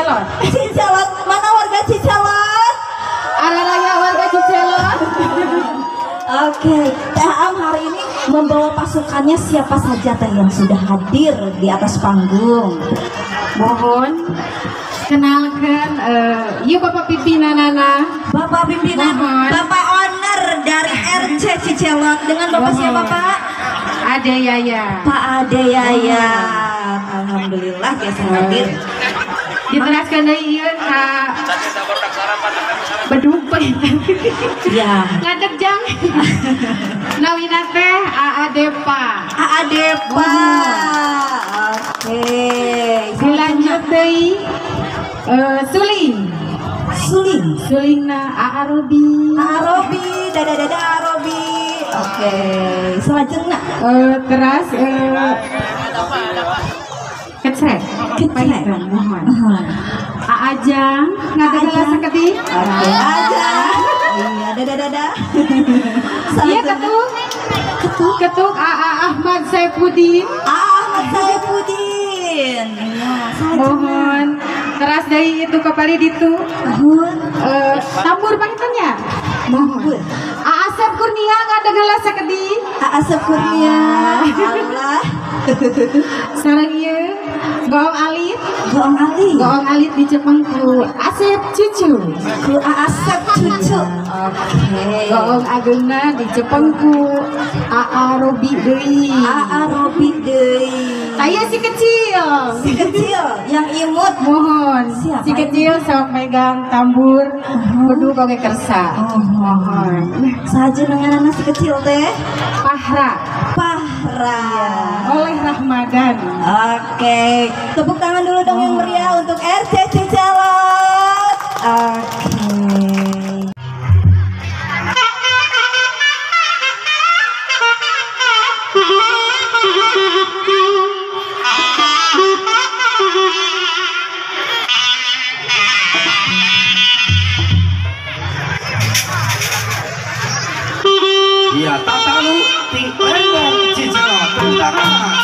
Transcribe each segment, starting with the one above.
Cicelot. Cicelot, mana warga Cicelot? Araraya warga Cicelot. Oke, Teh Am hari ini membawa pasukannya siapa saja Teh yang sudah hadir di atas panggung? Mohon kenalkan, yuk Bapak pimpinanana. Bapak pimpinan, Mohon. Bapak owner dari RC Cicelot dengan Bapak Mohon. siapa Pak? Ada Yaya. Pak Ade Yaya. Alhamdulillah biasa hadir. Diteraskan dari ieu ka bedug Ya. ngadeg jang. Nawina teh Aa Depa. Aa Depa. Oke. Dilanjut deui Suling. Suling. Sulingna Aa Robi. Arobi, dada Arobi. Oke, selanjutnya Teras kecrek. Kecrek. Mohon. Aajang ngadegala saketi. Oke aja. Iya, dada. Iya ketuk Aa Ahmad Saifuddin. Ahmad Saifuddin. Mohon teras dari itu kembali ditu. Tambur pangitnya. Mohon. Asep Kurnia ngadegala saketi. Asep Kurnia. Allah. Sareng ieu Goong Alit. Goong Ali di Cepengku. Asep Cucu. ku Asep cucu. Oke. Goong Ageuna di Cepengku. Aa Robi deui. Aa Robi deui. Saya si kecil. Si kecil yang imut. Mohon. Siapa Si kecil sok megang tambur. Kudu kage kersa. Mohon. Saja dengan anak si kecil teh. Pahra. Oleh Rahmadan. Oke, tepuk tangan dulu dong yang meriah untuk RC Cicelot. Oke. Ya, tatalu ti Lembong Cicelot. Tepuk tangan.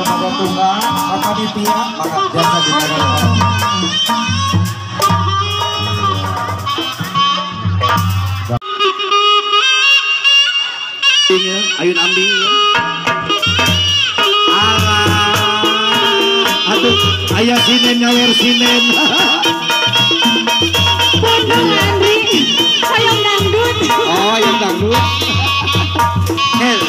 pada tunggal, maka panitia, maka jasa ditaruh. Ayun ambing. Aduh, ayah sinen nyawer sinen. Pondok Andri, hayang dangdut. Oh, yang dangdut. Hel.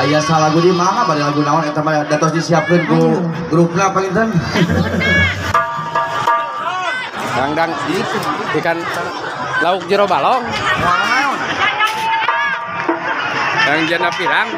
Ayah salah lagu di mana pada lagu naon eta mah datos disiapkeun ku grupna panginten. Dangdang ikan lauk jero balong. Yang jana pirang.